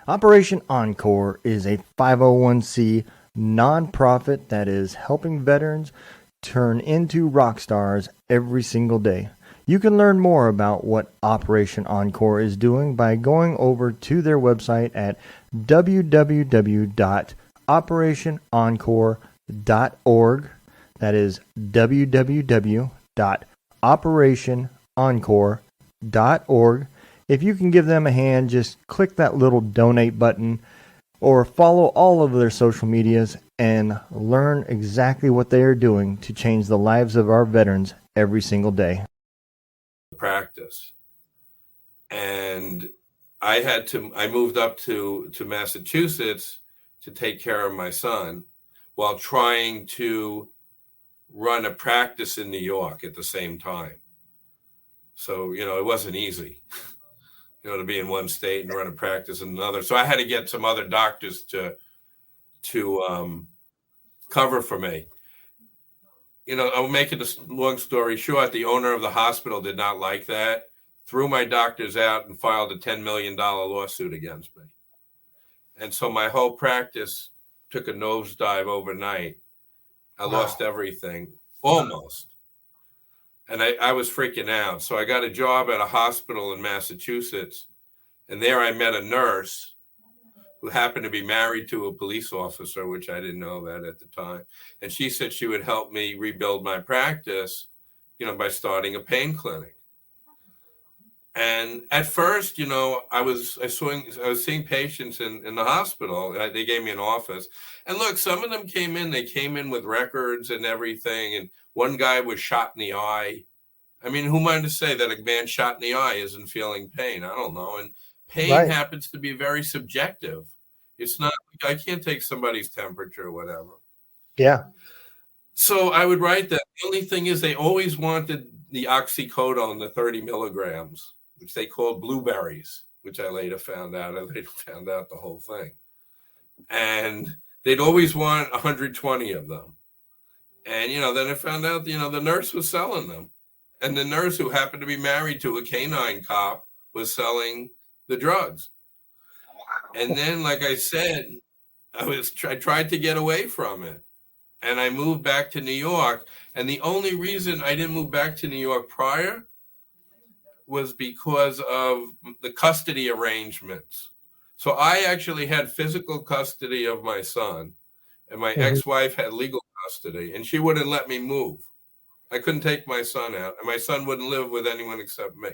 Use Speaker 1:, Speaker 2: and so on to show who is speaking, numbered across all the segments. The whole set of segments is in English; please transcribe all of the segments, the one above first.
Speaker 1: Operation Encore is a 501c nonprofit that is helping veterans turn into rock stars every single day. You can learn more about what Operation Encore is doing by going over to their website at www.operationencore.org. That is www.operationencore.org. If you can give them a hand, just click that little donate button or follow all of their social medias and learn exactly what they are doing to change the lives of our veterans every single day.
Speaker 2: Practice. And I moved up to Massachusetts to take care of my son while trying to run a practice in New York at the same time. So, it wasn't easy, to be in one state and run a practice in another. So I had to get some other doctors to cover for me. I'll make it a long story short. The owner of the hospital did not like that, threw my doctors out and filed a $10 million lawsuit against me. And so my whole practice took a nosedive overnight. I lost everything, almost. And I was freaking out. So I got a job at a hospital in Massachusetts. And there I met a nurse who happened to be married to a police officer, which I didn't know that at the time. And she said she would help me rebuild my practice, by starting a pain clinic. And at first, I was seeing patients in the hospital. They gave me an office. And look, some of them came in with records and everything. And one guy was shot in the eye. I mean, who am I to say that a man shot in the eye isn't feeling pain? I don't know. And pain happens to be very subjective. It's not, I can't take somebody's temperature or whatever.
Speaker 1: Yeah.
Speaker 2: So I would write that. The only thing is they always wanted the oxycodone, the 30 milligrams, which they called blueberries, which I later found out. I later found out the whole thing. And they'd always want 120 of them. And, then I found out, the nurse was selling them. And the nurse, who happened to be married to a canine cop, was selling the drugs. And then, like I said, I tried to get away from it. And I moved back to New York. And the only reason I didn't move back to New York prior was because of the custody arrangements. So I actually had physical custody of my son, and my ex-wife had legal custody, and she wouldn't let me move. I couldn't take my son out, and my son wouldn't live with anyone except me.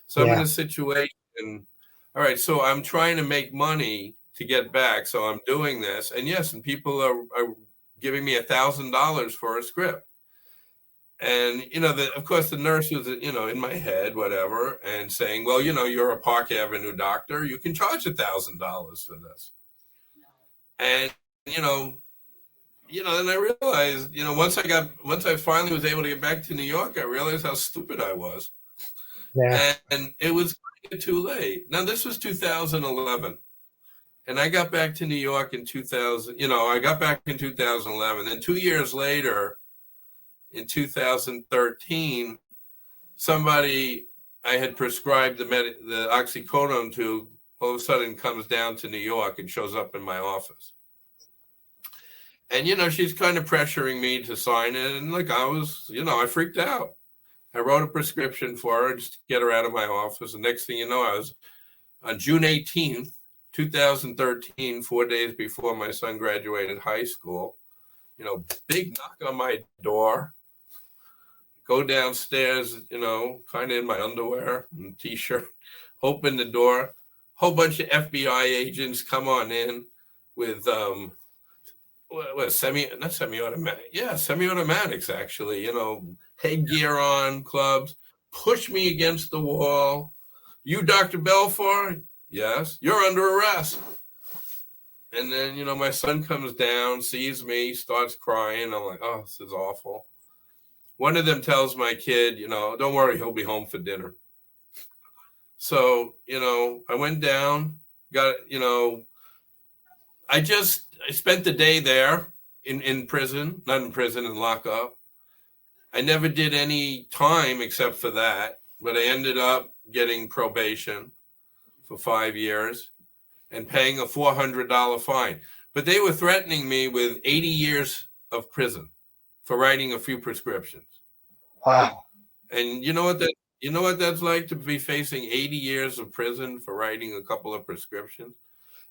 Speaker 2: So I'm in a situation. All right, so I'm trying to make money to get back. So I'm doing this. And yes, and people are giving me $1,000 for a script. And, of course, the nurse was, in my head, whatever, and saying, well, you're a Park Avenue doctor. You can charge $1,000 for this. And, then I realized, once I finally was able to get back to New York, I realized how stupid I was. Yeah. And it was too late. Now, this was 2011. And I got back to New York in 2000. I got back in 2011. Then 2 years later, in 2013, somebody I had prescribed the oxycodone to all of a sudden comes down to New York and shows up in my office. And, she's kind of pressuring me to sign it. And like I was, I freaked out. I wrote a prescription for her just to get her out of my office. And next thing you know, I was on June 18th, 2013, 4 days before my son graduated high school, big knock on my door. Go downstairs, kind of in my underwear and t-shirt, open the door, whole bunch of FBI agents come on in with, semi-automatics, actually, headgear on, clubs, push me against the wall. You, Dr. Belfour? Yes. You're under arrest. And then, my son comes down, sees me, starts crying. I'm like, oh, this is awful. One of them tells my kid, don't worry, he'll be home for dinner. So, I went down, I spent the day there in prison, not in prison, in lockup. I never did any time except for that, but I ended up getting probation for 5 years. and paying a $400 fine. But they were threatening me with 80 years of prison for writing a few prescriptions.
Speaker 1: Wow.
Speaker 2: And you know what that's like, to be facing 80 years of prison for writing a couple of prescriptions?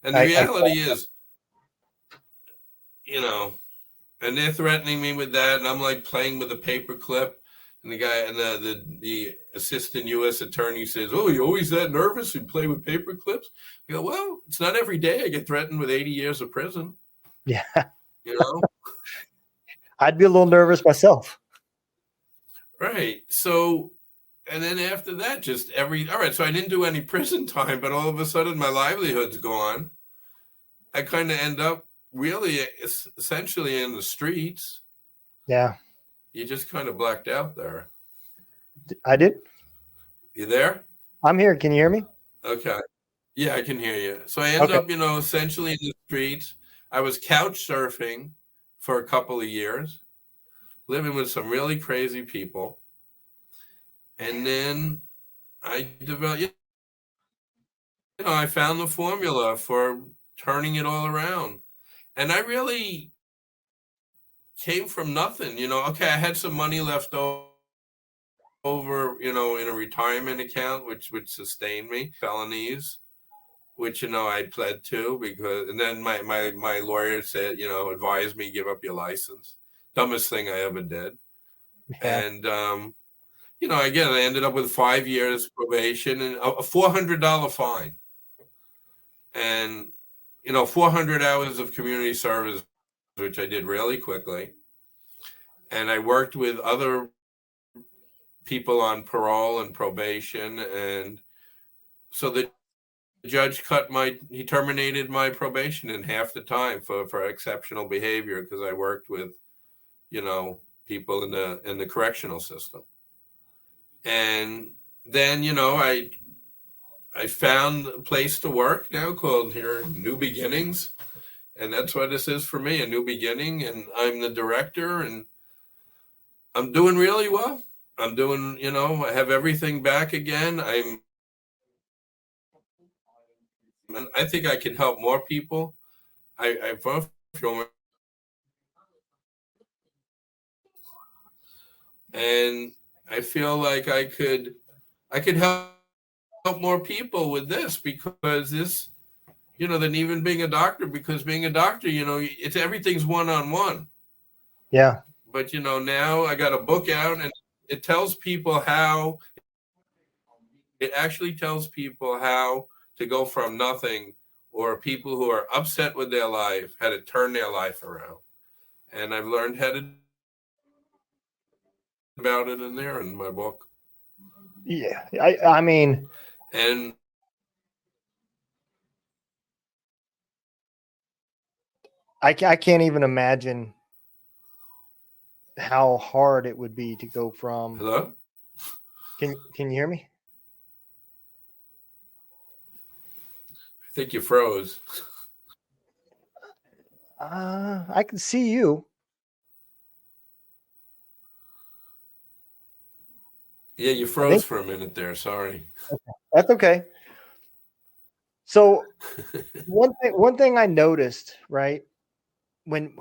Speaker 2: And the reality is, and they're threatening me with that, and I'm like playing with a paper clip. And the guy and the assistant U.S. attorney says, "Oh, you always that nervous and play with paper clips?" I go, "Well, it's not every day I get threatened with 80 years of prison."
Speaker 1: Yeah.
Speaker 2: I'd
Speaker 1: be a little nervous myself.
Speaker 2: Right. So, and then after that, all right, so I didn't do any prison time, but all of a sudden my livelihood's gone. I kind of end up really essentially in the streets.
Speaker 1: Yeah.
Speaker 2: You just kind of blacked out there.
Speaker 1: I did.
Speaker 2: You there?
Speaker 1: I'm here. Can you hear me?
Speaker 2: Okay. Yeah, I can hear you. So I ended up, essentially in the streets. I was couch surfing for a couple of years, living with some really crazy people. And then I developed, I found the formula for turning it all around. And I really came from nothing, okay, I had some money left over, in a retirement account, which sustained me, felonies, which, I pled to and then my lawyer said, advised me, give up your license. Dumbest thing I ever did. Yeah. And, again, I ended up with 5 years probation and a $400 fine. And, 400 hours of community service, which I did really quickly. And I worked with other people on parole and probation. And so the judge he terminated my probation in half the time for exceptional behavior, because I worked with, people in the correctional system. And then, I found a place to work now called here New Beginnings. And that's what this is for me, a new beginning. And I'm the director, and I'm doing really well. I'm doing, I have everything back again. I think I can help more people. I feel, and I feel like I could help more people with this, because this, than even being a doctor, because being a doctor, it's everything's one-on-one.
Speaker 1: Yeah.
Speaker 2: But, now I got a book out, and it actually tells people how to go from nothing, or people who are upset with their life, how to turn their life around. And I've learned how to about it in my book.
Speaker 1: Yeah. I mean,
Speaker 2: and
Speaker 1: I can't even imagine how hard it would be to go from.
Speaker 2: Hello?
Speaker 1: Can you hear me?
Speaker 2: I think you froze.
Speaker 1: I can see you.
Speaker 2: Yeah, you froze for a minute there. Sorry.
Speaker 1: Okay. That's okay. So one thing I noticed, right, when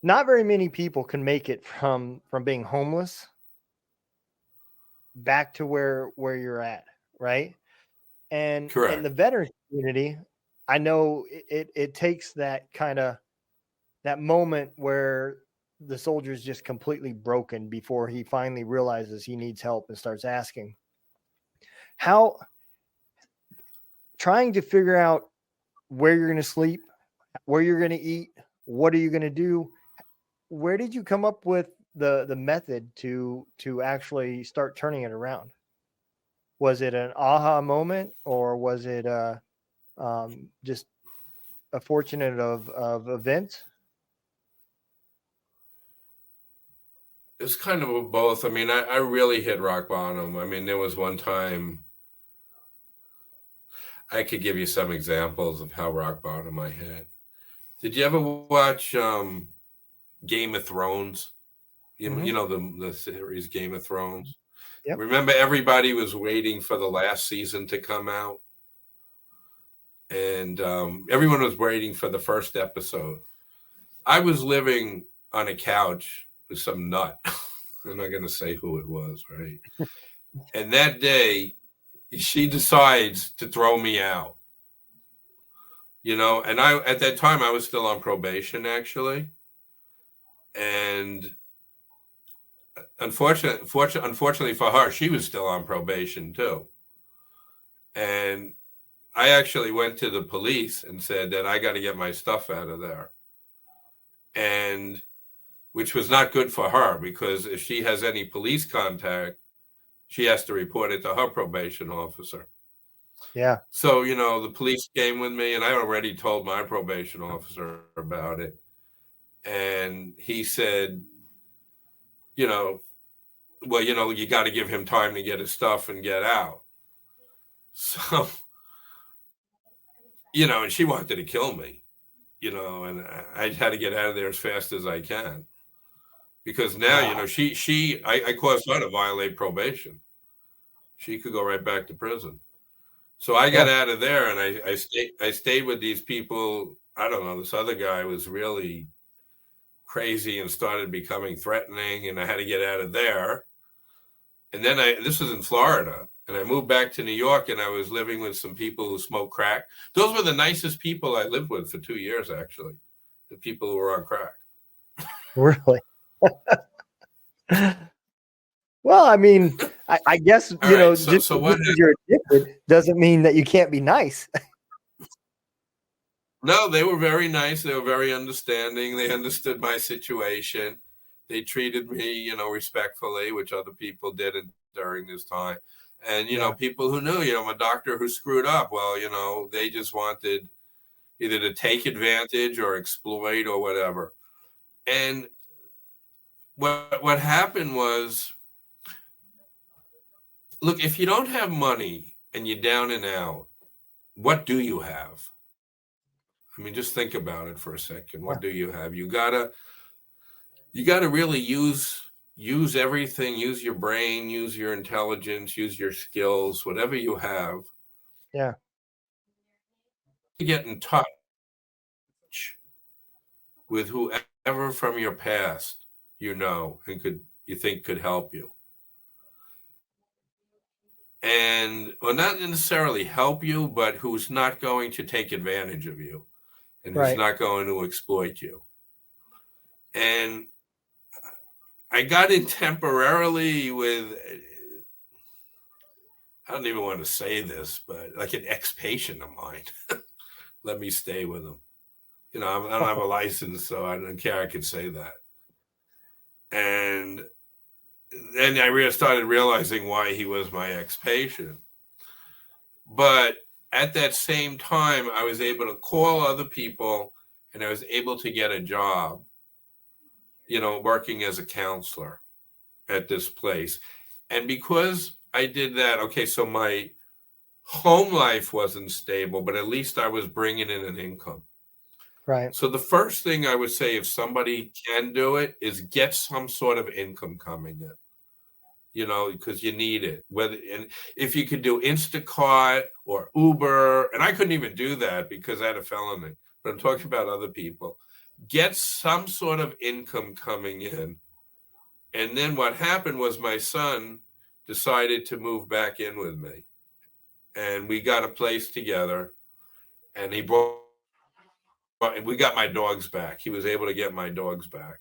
Speaker 1: not very many people can make it from being homeless back to where you're at, right? And
Speaker 2: Correct.
Speaker 1: in the veteran community, I know it takes that that moment where the soldier's just completely broken before he finally realizes he needs help and starts asking. How trying to figure out where you're going to sleep, where you're going to eat, what are you going to do? Where did you come up with the method to actually start turning it around? Was it an aha moment, or was it just a fortunate of events?
Speaker 2: It's kind of both. I mean, I really hit rock bottom. I mean, there was one time, I could give you some examples of how rock bottom I hit. Did you ever watch Game of Thrones? You know the series Game of Thrones? Yep. Remember, everybody was waiting for the last season to come out. and everyone was waiting for the first episode. I was living on a couch with some nut. I'm not going to say who it was, right? And that day, she decides to throw me out. And at that time, I was still on probation, actually. And unfortunately for her, she was still on probation, too. And I actually went to the police and said that I got to get my stuff out of there. And which was not good for her, because if she has any police contact, she has to report it to her probation officer.
Speaker 1: Yeah.
Speaker 2: So, the police came with me, and I already told my probation officer about it. And he said, well, you got to give him time to get his stuff and get out. So, and she wanted to kill me, and I had to get out of there as fast as I can. Because now,
Speaker 1: Wow.
Speaker 2: I caused her to violate probation. She could go right back to prison. So I got out of there, and I stayed with these people. I don't know. This other guy was really crazy and started becoming threatening, and I had to get out of there. And then this was in Florida, and I moved back to New York, and I was living with some people who smoke crack. Those were the nicest people I lived with for 2 years, actually, the people who were on crack.
Speaker 1: Really? Well, I mean, I guess, just
Speaker 2: so what
Speaker 1: because you're addicted doesn't mean that you can't be nice.
Speaker 2: No, they were very nice. They were very understanding. They understood my situation. They treated me, respectfully, which other people didn't during this time. And, people who knew, I'm a doctor who screwed up. Well, they just wanted either to take advantage or exploit or whatever. And what happened was, look, if you don't have money and you're down and out, what do you have? I mean, just think about it for a second. What do you have? You gotta really use everything, use your brain, use your intelligence, use your skills, whatever you have.
Speaker 1: Yeah.
Speaker 2: Get in touch with whoever from your past and you think could help you. And not necessarily help you, but who's not going to take advantage of you and who's not going to exploit you. And I got in temporarily with, I don't even want to say this, but like an ex-patient of mine let me stay with him. I don't have a license, so I don't care. I could say that. And then I started realizing why he was my ex-patient. But at that same time, I was able to call other people, and I was able to get a job, working as a counselor at this place. And because I did that, so my home life wasn't stable, but at least I was bringing in an income.
Speaker 1: Right.
Speaker 2: So the first thing I would say, if somebody can do it, is get some sort of income coming in. Because you need it. And if you could do Instacart or Uber, and I couldn't even do that because I had a felony, but I'm talking about other people. Get some sort of income coming in. And then what happened was my son decided to move back in with me. And we got a place together, and we got my dogs back. He was able to get my dogs back.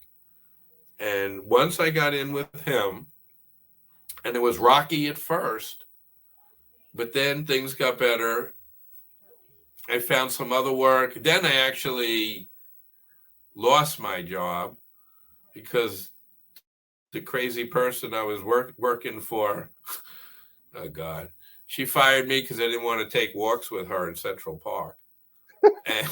Speaker 2: And once I got in with him, and it was rocky at first, but then things got better. I found some other work. Then I actually lost my job because the crazy person I was working for, oh God, she fired me because I didn't want to take walks with her in Central Park. And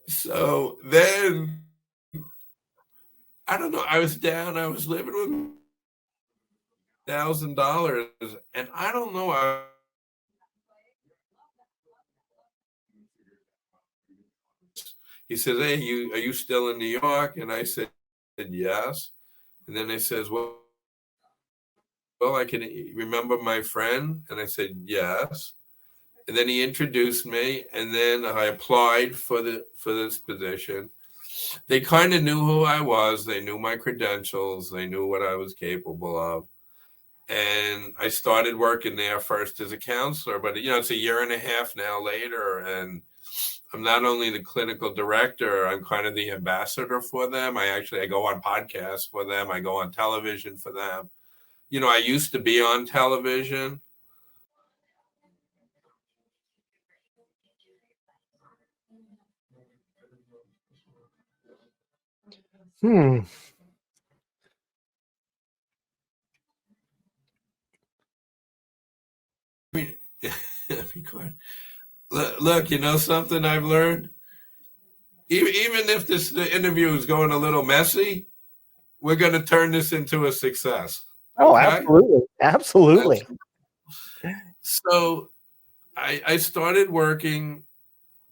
Speaker 2: so then, I don't know, I was down, I was living with $1,000, and I don't know, he says, "Hey, are you still in New York?" And I said, "Yes." And then he says, well, I can remember my friend. And I said, "Yes." And then he introduced me, and then I applied for this position. They kind of knew who I was. They knew my credentials. They knew what I was capable of. And I started working there first as a counselor, but it's a year and a half now later, and I'm not only the clinical director, I'm kind of the ambassador for them. I go on podcasts for them. I go on television for them. I used to be on television. Look, something I've learned? Even if the interview is going a little messy, we're going to turn this into a success.
Speaker 1: Oh, okay? Absolutely.
Speaker 2: So I started working,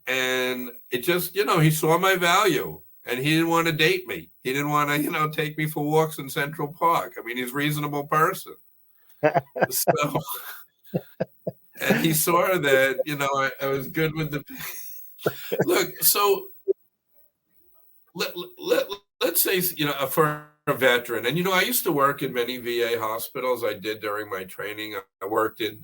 Speaker 2: and it just, he saw my value, and he didn't want to date me. He didn't want to, take me for walks in Central Park. I mean, he's a reasonable person. So, and he saw that, I was good with the look. So let's say, for a veteran, and, I used to work in many VA hospitals. I did during my training. I worked in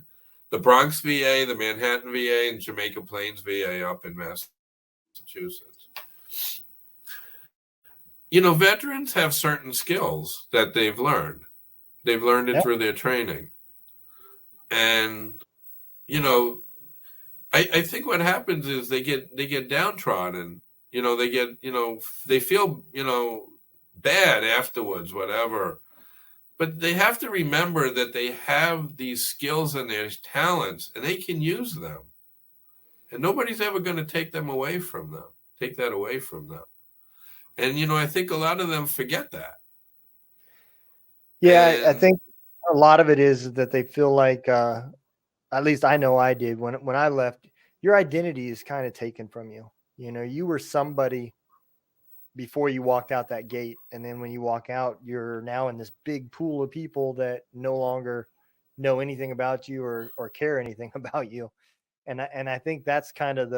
Speaker 2: the Bronx VA, the Manhattan VA, and Jamaica Plains VA up in Massachusetts. Veterans have certain skills that they've learned. They've learned it through their training. And, I think what happens is they get downtrodden. They feel, bad afterwards, whatever. But they have to remember that they have these skills and their talents, and they can use them. And nobody's ever going to take that away from them. And, I think a lot of them forget that.
Speaker 1: Yeah, I think a lot of it is that they feel like, at least I know I did when I left, your identity is kind of taken from you. You were somebody before you walked out that gate. And then when you walk out, you're now in this big pool of people that no longer know anything about you or care anything about you. And I think that's kind of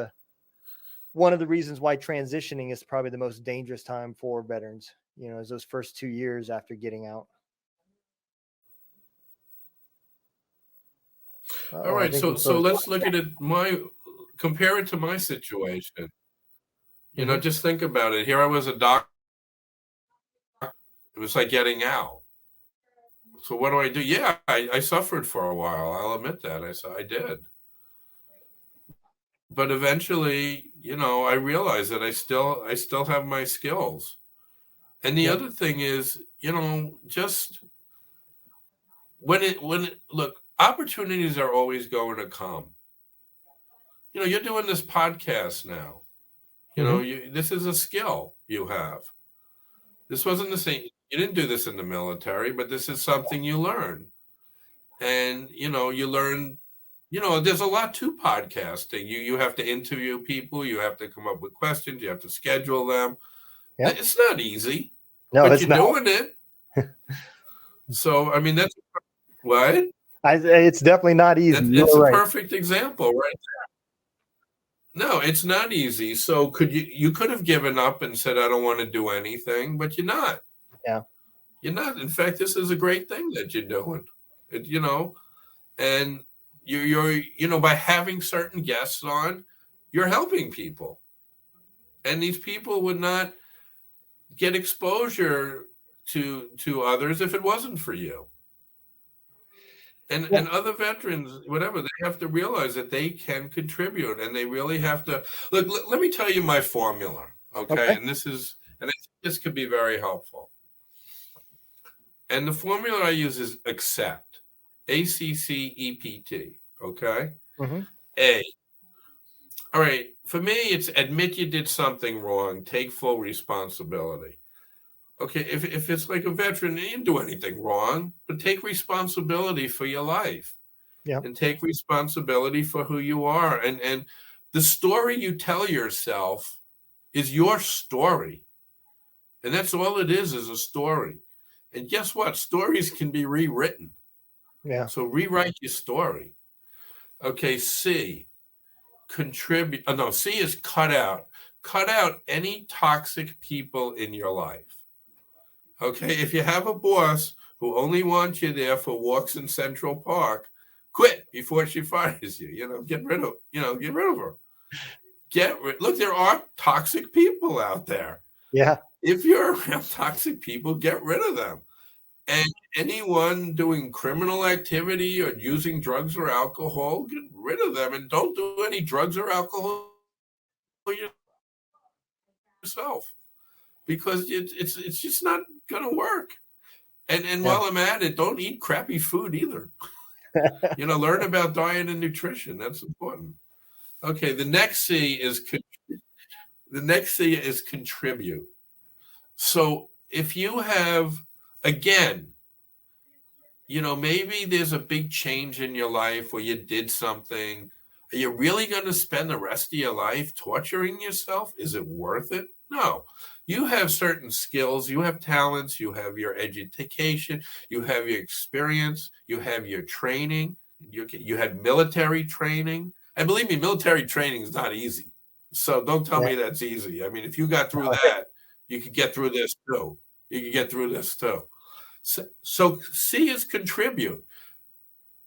Speaker 1: one of the reasons why transitioning is probably the most dangerous time for veterans, is those first 2 years after getting out.
Speaker 2: All right. So let's look at it. Compare it to my situation. Just think about it. Here I was a doctor. It was like getting out. So what do I do? Yeah, I suffered for a while. I'll admit that. I did. But eventually, I realized that I still have my skills. And the other thing is, just look, opportunities are always going to come. You're doing this podcast now. This is a skill you have. This wasn't the same. You didn't do this in the military, but this is something you learn. And, you learn, there's a lot to podcasting. You have to interview people. You have to come up with questions. You have to schedule them. Yep. It's not easy.
Speaker 1: No,
Speaker 2: but you're doing it. So, I mean, that's what?
Speaker 1: It's definitely not easy.
Speaker 2: It's a perfect example right there. No, it's not easy. So you could have given up and said, I don't want to do anything, but you're not.
Speaker 1: Yeah.
Speaker 2: You're not. In fact, this is a great thing that you're doing. And you're by having certain guests on, you're helping people. And these people would not get exposure to others if it wasn't for you. And other veterans, whatever, they have to realize that they can contribute, and they really have to look. Let me tell you my formula, okay? And this could be very helpful. And the formula I use is ACCEPT, ACCEPT, okay?
Speaker 1: Mm-hmm.
Speaker 2: A. All right, for me, it's admit you did something wrong, take full responsibility. Okay, if it's like a veteran, you didn't do anything wrong, but take responsibility for your life.
Speaker 1: Yeah.
Speaker 2: And take responsibility for who you are. And the story you tell yourself is your story. And that's all it is a story. And guess what? Stories can be rewritten.
Speaker 1: Yeah.
Speaker 2: So rewrite your story. Okay, C, contribute. Oh, no, C is cut out. Cut out any toxic people in your life. Okay, if you have a boss who only wants you there for walks in Central Park, quit before she fires you. Get rid of her. Look, there are toxic people out there.
Speaker 1: Yeah.
Speaker 2: If you're around toxic people, get rid of them. And anyone doing criminal activity or using drugs or alcohol, get rid of them, and don't do any drugs or alcohol yourself, because it's just not going to work. And while I'm at it, don't eat crappy food either. Learn about diet and nutrition. That's important. Okay, the next C is contribute. So if you have, again, maybe there's a big change in your life where you did something. Are you really going to spend the rest of your life torturing yourself? Is it worth it? No. You have certain skills, you have talents, you have your education, you have your experience, you have your training, you had military training. And believe me, military training is not easy. So don't tell me that's easy. I mean, if you got through that, you could get through this too. So C is contribute.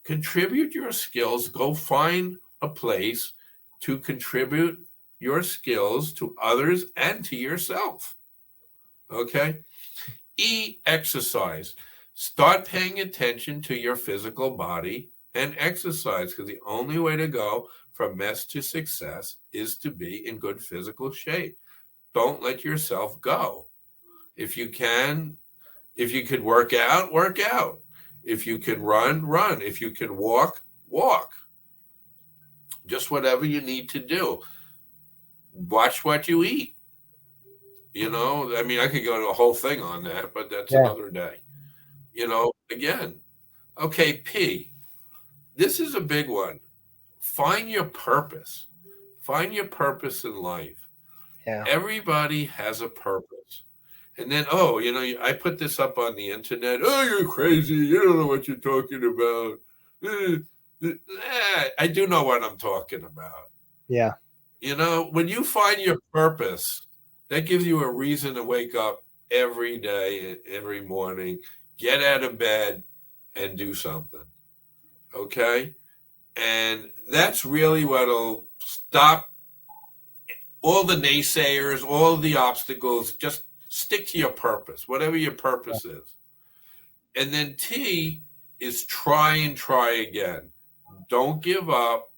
Speaker 2: Contribute your skills. Go find a place to contribute your skills to others and to yourself. Okay? E, exercise. Start paying attention to your physical body and exercise, because the only way to go from mess to success is to be in good physical shape. Don't let yourself go. If you could work out, work out. If you can run, run. If you can walk, walk. Just whatever you need to do. Watch what you eat. I could go to a whole thing on that, but that's another day. Again. Okay, P. This is a big one. Find your purpose. Find your purpose in life.
Speaker 1: Yeah.
Speaker 2: Everybody has a purpose. And then, I put this up on the internet. Oh, you're crazy. You don't know what you're talking about. I do know what I'm talking about.
Speaker 1: Yeah.
Speaker 2: When you find your purpose, that gives you a reason to wake up every day, every morning, get out of bed and do something. Okay? And that's really what'll stop all the naysayers, all the obstacles. Just stick to your purpose, whatever your purpose is. And then T is try and try again. Don't give up.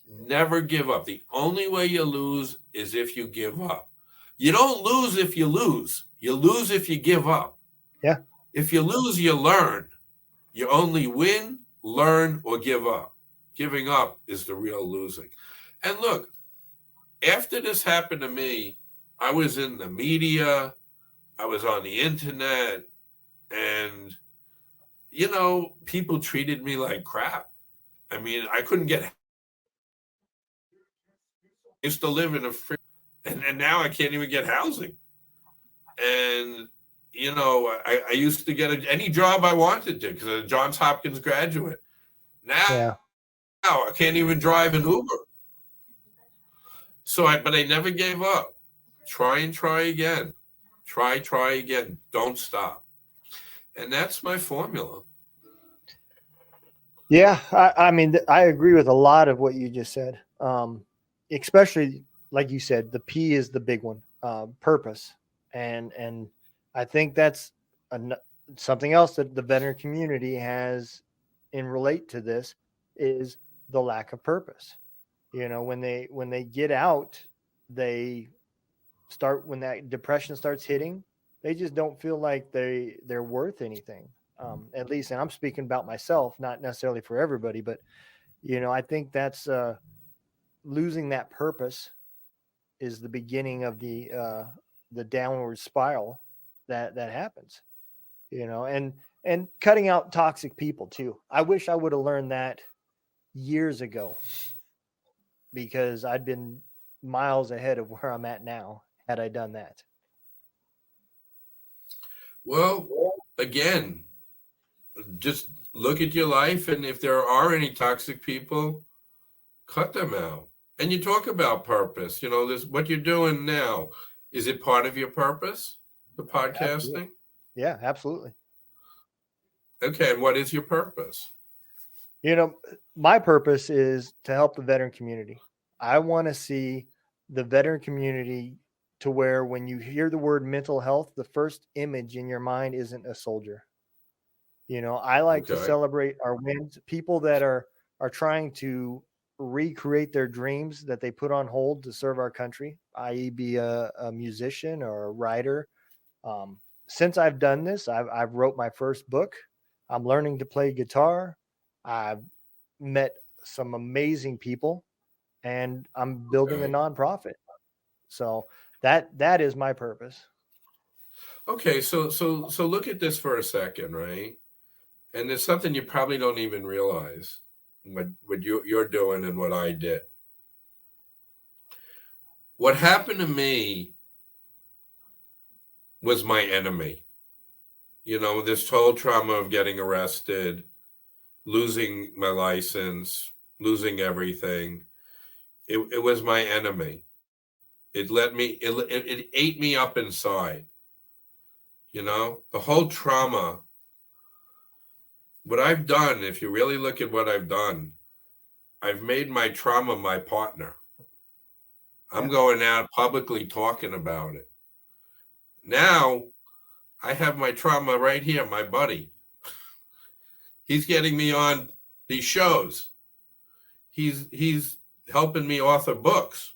Speaker 2: Never give up. The only way you lose is if you give up. You don't lose if you lose. You lose if you give up.
Speaker 1: Yeah.
Speaker 2: If you lose, you learn. You only win, learn, or give up. Giving up is the real losing. And look, after this happened to me, I was in the media, I was on the internet, and, people treated me like crap. I mean, I couldn't get. I used to live in and now I can't even get housing. And, I used to get any job I wanted to because I'm a Johns Hopkins graduate. Now I can't even drive an Uber. But I never gave up. Try and try again. Try again. Don't stop. And that's my formula.
Speaker 1: Yeah, I mean, I agree with a lot of what you just said. Especially, like you said, the P is the big one, purpose. And I think that's something else that the veteran community has in relate to this is the lack of purpose. When they get out, they start, when that depression starts hitting, they just don't feel like they're worth anything. At least, and I'm speaking about myself, not necessarily for everybody, but I think that's losing that purpose is the beginning of the downward spiral that happens. And cutting out toxic people too. I wish I would have learned that years ago, because I'd been miles ahead of where I'm at now had I done that.
Speaker 2: Well, again, just look at your life, and if there are any toxic people, cut them out. And you talk about purpose. This what you're doing now. Is it part of your purpose? The
Speaker 1: Absolutely.
Speaker 2: podcasting?
Speaker 1: Yeah, absolutely.
Speaker 2: Okay, and what is your purpose?
Speaker 1: My purpose is to help the veteran community. I want to see the veteran community to where when you hear the word mental health, the first image in your mind isn't a soldier. I like to
Speaker 2: Okay.
Speaker 1: celebrate our wins. People that are trying to recreate their dreams that they put on hold to serve our country, i.e., be a musician or a writer. Since I've done this, I've wrote my first book. I'm learning to play guitar. I've met some amazing people, and I'm building a
Speaker 2: Okay.
Speaker 1: nonprofit. So that is my purpose.
Speaker 2: Okay, so look at this for a second, right? And it's something you probably don't even realize what you're doing and what I did. What happened to me was my enemy. This whole trauma of getting arrested, losing my license, losing everything. It was my enemy. It ate me up inside. The whole trauma. What I've done, if you really look at what I've done, I've made my trauma my partner. I'm going out publicly talking about it. Now I have my trauma right here, my buddy. He's getting me on these shows. He's helping me author books.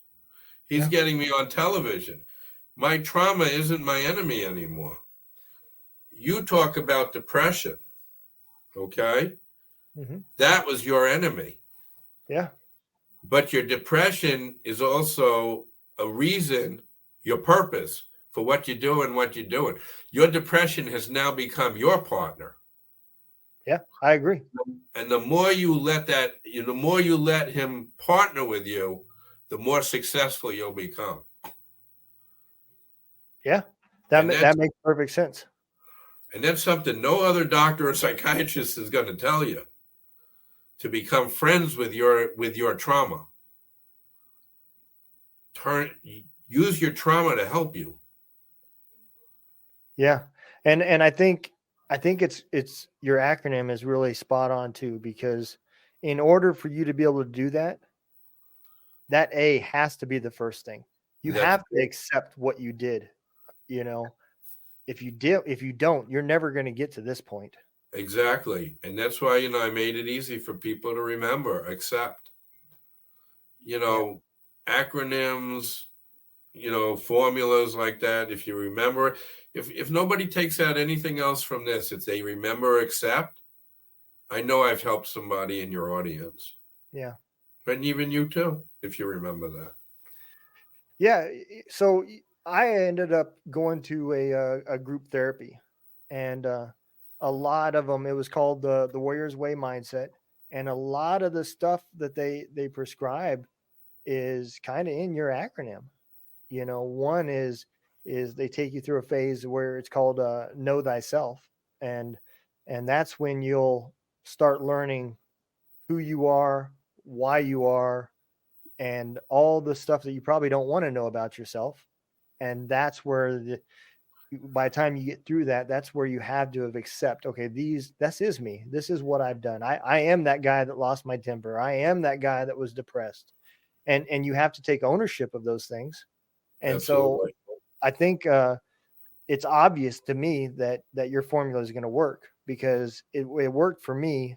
Speaker 2: He's getting me on television. My trauma isn't my enemy anymore. You talk about depression, okay?
Speaker 1: Mm-hmm.
Speaker 2: That was your enemy.
Speaker 1: Yeah.
Speaker 2: But your depression is also a reason, your purpose for what you do and what you're doing. Your depression has now become your partner.
Speaker 1: Yeah, I agree.
Speaker 2: And the more you let the more you let him partner with you, the more successful you'll become.
Speaker 1: Yeah, that makes perfect sense.
Speaker 2: And that's something no other doctor or psychiatrist is going to tell you. To become friends with your trauma. Use your trauma to help you.
Speaker 1: Yeah, and I think it's your acronym is really spot on too, because in order for you to be able to do that, that A has to be the first thing. You have to accept what you did. If you don't, you're never going to get to this point.
Speaker 2: Exactly. And that's why, I made it easy for people to remember, accept, acronyms, formulas like that. If you remember, if nobody takes out anything else from this, if they remember, accept, I know I've helped somebody in your audience.
Speaker 1: Yeah.
Speaker 2: And even you too, if you remember that.
Speaker 1: Yeah. So I ended up going to a group therapy, and a lot of them, it was called the Warrior's Way mindset. And a lot of the stuff that they prescribe is kind of in your acronym. One is they take you through a phase where it's called know thyself. And that's when you'll start learning who you are, why you are, and all the stuff that you probably don't want to know about yourself. And that's where by the time you get through that, that's where you have to have accept, okay, this is me. This is what I've done. I am that guy that lost my temper. I am that guy that was depressed. And you have to take ownership of those things. And
Speaker 2: Absolutely.
Speaker 1: so I think it's obvious to me that your formula is going to work, because it worked for me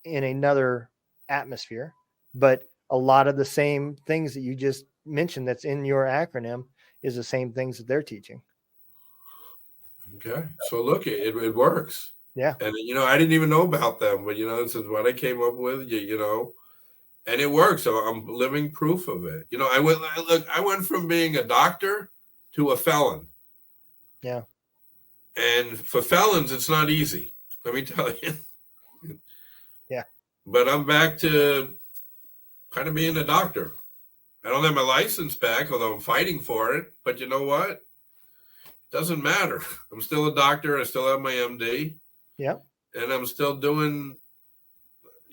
Speaker 1: in another atmosphere, but a lot of the same things that you just mentioned that's in your acronym is the same things that they're teaching.
Speaker 2: Okay. So look, it works.
Speaker 1: Yeah.
Speaker 2: And, I didn't even know about them, but, this is what I came up with, and it works. So I'm living proof of it. I went from being a doctor to a felon.
Speaker 1: Yeah.
Speaker 2: And for felons, it's not easy. Let me tell you.
Speaker 1: Yeah.
Speaker 2: But I'm back to kind of being a doctor. I don't have my license back, although I'm fighting for it. But you know what? It doesn't matter. I'm still a doctor. I still have my MD.
Speaker 1: Yep.
Speaker 2: And I'm still doing,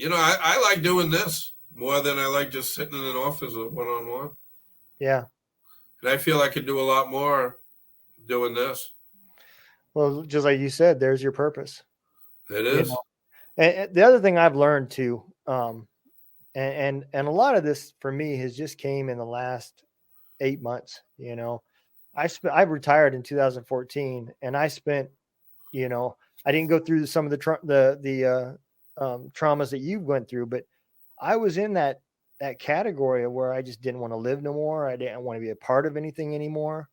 Speaker 2: I like doing this more than I like just sitting in an office one-on-one.
Speaker 1: Yeah.
Speaker 2: And I feel I could do a lot more doing this.
Speaker 1: Well, just like you said, there's your purpose.
Speaker 2: It is.
Speaker 1: And the other thing I've learned too, and a lot of this for me has just came in the last 8 months. I retired in 2014, and I spent, I didn't go through some of the traumas that you went through, but I was in that category of where I just didn't want to live no more. I didn't want to be a part of anything anymore.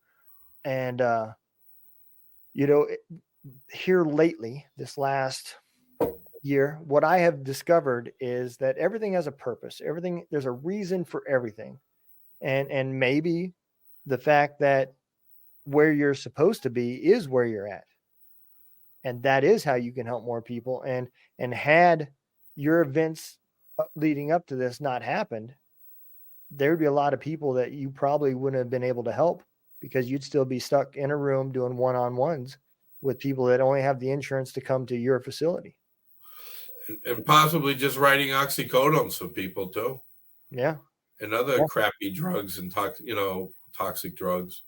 Speaker 1: And, here lately, this last year, what I have discovered is that everything has a purpose. There's a reason for everything. And maybe the fact that where you're supposed to be is where you're at. And that is how you can help more people. And had your events leading up to this not happened, there would be a lot of people that you probably wouldn't have been able to help, because you'd still be stuck in a room doing one-on-ones with people that only have the insurance to come to your facility.
Speaker 2: And possibly just writing oxycodones for people too.
Speaker 1: Yeah.
Speaker 2: And other crappy drugs and toxic drugs.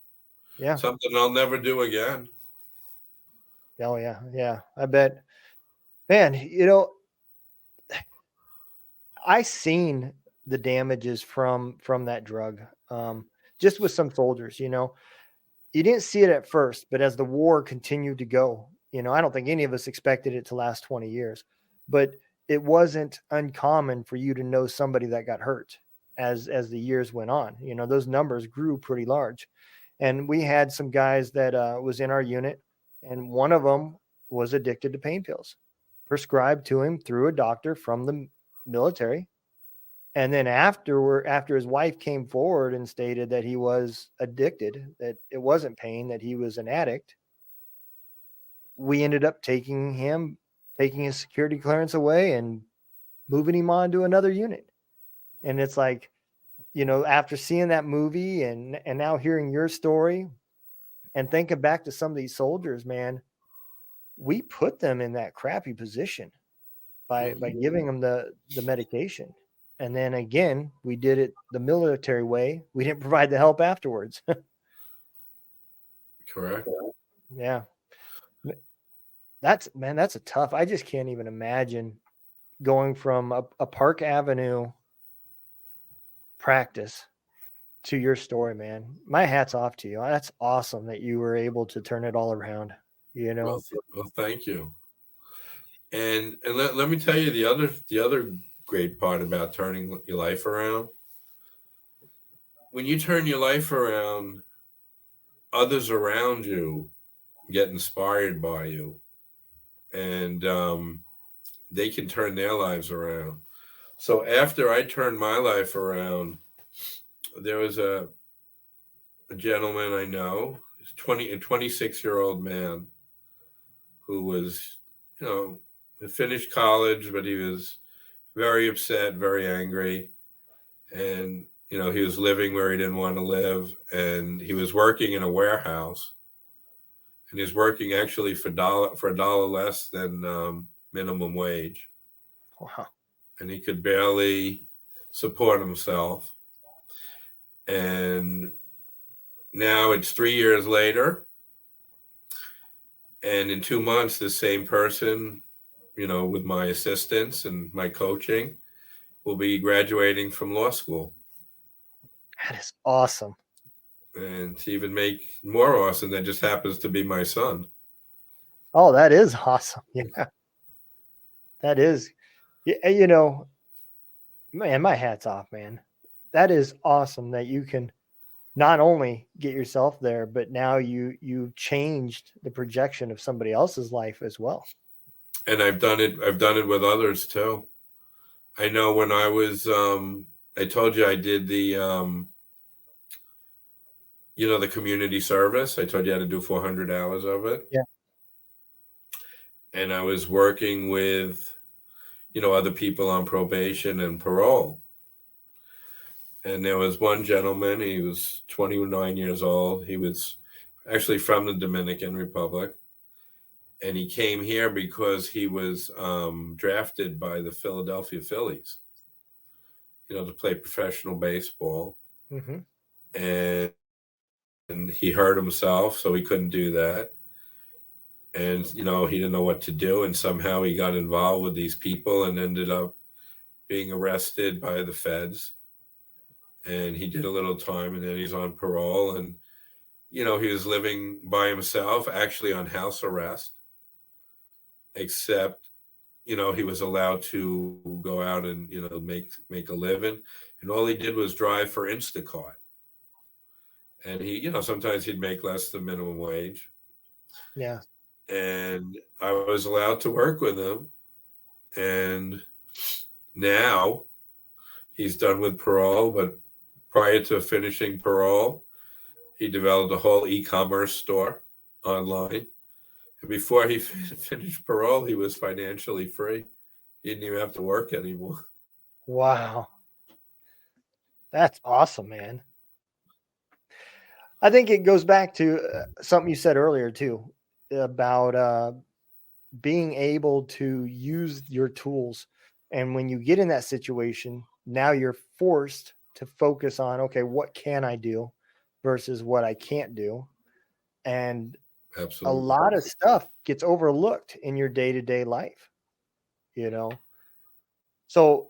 Speaker 1: Yeah.
Speaker 2: Something I'll never do again.
Speaker 1: Oh yeah. Yeah. I bet, man, I seen the damages from that drug. Just with some soldiers, you didn't see it at first, but as the war continued to go, I don't think any of us expected it to last 20 years, but it wasn't uncommon for you to know somebody that got hurt as the years went on. Those numbers grew pretty large. And we had some guys that was in our unit, and one of them was addicted to pain pills, prescribed to him through a doctor from the military. And then after his wife came forward and stated that he was addicted, that it wasn't pain, that he was an addict, we ended up taking his security clearance away and moving him on to another unit. And it's like, after seeing that movie and now hearing your story and thinking back to some of these soldiers, man, we put them in that crappy position by giving them the medication. And then again, we did it the military way. We didn't provide the help afterwards.
Speaker 2: Correct.
Speaker 1: Yeah. That's a tough. I just can't even imagine going from a Park Avenue practice to your story, man. My hat's off to you. That's awesome that you were able to turn it all around,
Speaker 2: Well, thank you. And let me tell you the other great part about turning your life around. When you turn your life around, others around you get inspired by you, and they can turn their lives around. So after I turned my life around, there was a gentleman I know, a 26-year-old man who was, finished college, but he was very upset, very angry. And, he was living where he didn't want to live. And he was working in a warehouse. And he was working actually for a dollar less than minimum wage.
Speaker 1: Wow.
Speaker 2: And he could barely support himself. And now it's 3 years later. And in 2 months, the same person, with my assistance and my coaching, will be graduating from law school.
Speaker 1: That is awesome.
Speaker 2: And to even make more awesome, that just happens to be my son.
Speaker 1: Oh, that is awesome. Yeah. That is, man, my hat's off, man. That is awesome that you can not only get yourself there, but now you changed the projection of somebody else's life as well.
Speaker 2: And I've done it with others too. I know when I was, I told you I did the, the community service. I told you I had to do 400 hours of it.
Speaker 1: Yeah.
Speaker 2: And I was working with, other people on probation and parole. And there was one gentleman, he was 29 years old. He was actually from the Dominican Republic. And he came here because he was drafted by the Philadelphia Phillies, to play professional baseball.
Speaker 1: Mm-hmm.
Speaker 2: And he hurt himself, so he couldn't do that. And, he didn't know what to do. And somehow he got involved with these people and ended up being arrested by the feds. And he did a little time, and then he's on parole. And, he was living by himself, actually on house arrest, except, he was allowed to go out and, make a living. And all he did was drive for Instacart. And he, sometimes he'd make less than minimum wage.
Speaker 1: Yeah.
Speaker 2: And I was allowed to work with him. And now he's done with parole, but prior to finishing parole, he developed a whole e-commerce store online. And before he finished parole, he was financially free. He didn't even have to work anymore.
Speaker 1: Wow. That's awesome, man. I think it goes back to something you said earlier too, about being able to use your tools. And when you get in that situation, now you're forced to focus on, okay, what can I do versus what I can't do? And
Speaker 2: Absolutely.
Speaker 1: a lot of stuff gets overlooked in your day-to-day life, So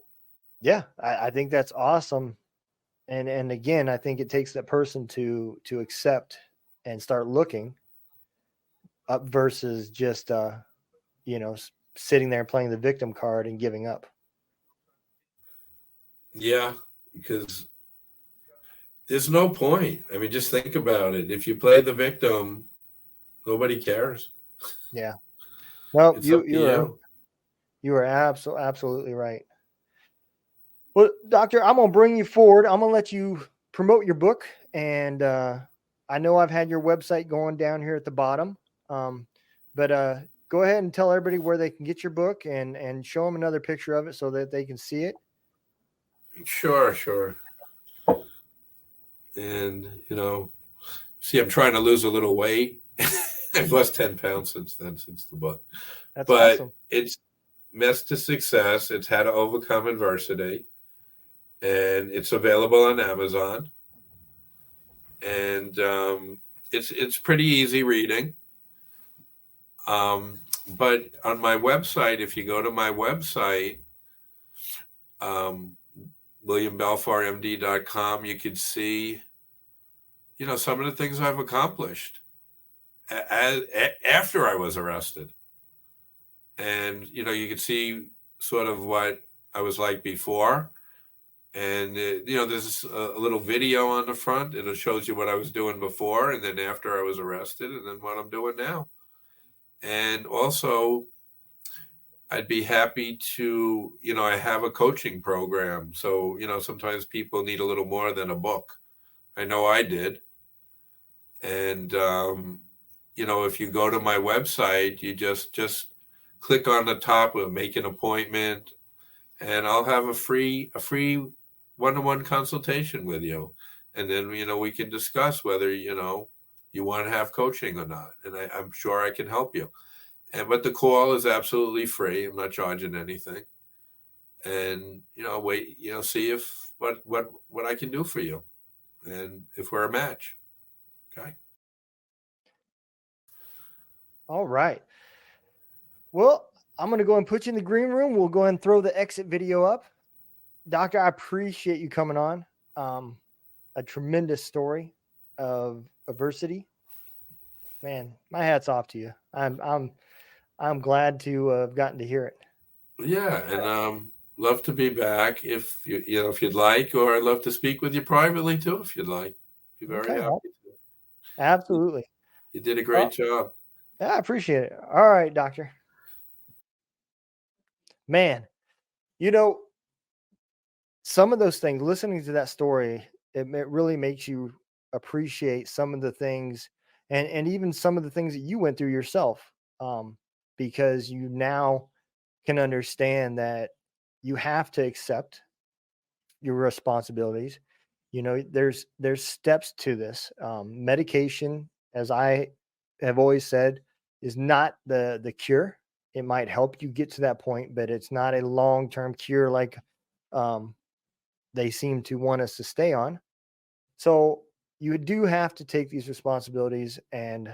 Speaker 1: yeah, I think that's awesome. And again, I think it takes that person to accept and start looking up versus just sitting there playing the victim card and giving up.
Speaker 2: Yeah, because there's no point. I mean, just think about it. If you play the victim, nobody cares.
Speaker 1: Yeah. No,
Speaker 2: It's up to you.
Speaker 1: You are absolutely right. Well, Doctor, I'm gonna bring you forward. I'm gonna let you promote your book, and I know I've had your website going down here at the bottom, but go ahead and tell everybody where they can get your book and show them another picture of it so that they can see it.
Speaker 2: Sure. And, see, I'm trying to lose a little weight. I've lost 10 pounds since the book.
Speaker 1: That's
Speaker 2: but
Speaker 1: awesome.
Speaker 2: It's Mess to Success. It's How to Overcome Adversity. And it's available on Amazon. And it's pretty easy reading. But on my website, if you go to my website, WilliamBelfarmD.com, you could see, some of the things I've accomplished after I was arrested. And, you could see sort of what I was like before. And, there's a little video on the front, and it shows you what I was doing before and then after I was arrested and then what I'm doing now. And also, I'd be happy to, I have a coaching program. So, sometimes people need a little more than a book. I know I did. And, if you go to my website, you just click on the top of make an appointment, and I'll have a free one-to-one consultation with you. And then, we can discuss whether, you want to have coaching or not. And I'm sure I can help you. But the call is absolutely free. I'm not charging anything. And, wait, see if what I can do for you and if we're a match. Okay.
Speaker 1: All right. Well, I'm going to go and put you in the green room. We'll go ahead and throw the exit video up. Doctor, I appreciate you coming on. A tremendous story of adversity. Man, my hat's off to you. I'm glad to have gotten to hear it.
Speaker 2: Yeah, and love to be back if if you'd like, or I'd love to speak with you privately too if you'd like. Be very happy to.
Speaker 1: Absolutely.
Speaker 2: You did a great job.
Speaker 1: Yeah, I appreciate it. All right, Doctor. Man, some of those things, listening to that story, it really makes you appreciate some of the things and even some of the things that you went through yourself, because you now can understand that you have to accept your responsibilities. There's steps to this. Medication, as I have always said, is not the cure. It might help you get to that point, but it's not a long-term cure like um, they seem to want us to stay on. So you do have to take these responsibilities, and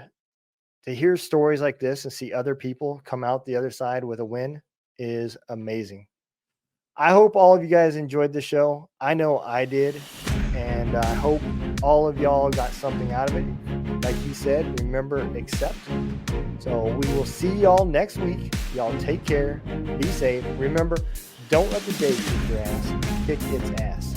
Speaker 1: to hear stories like this and see other people come out the other side with a win is amazing. I hope all of you guys enjoyed the show. I know I did. And I hope all of y'all got something out of it. Like he said, remember, accept. So we will see y'all next week. Y'all take care. Be safe. Remember, don't let the day kick your ass. Kick its ass.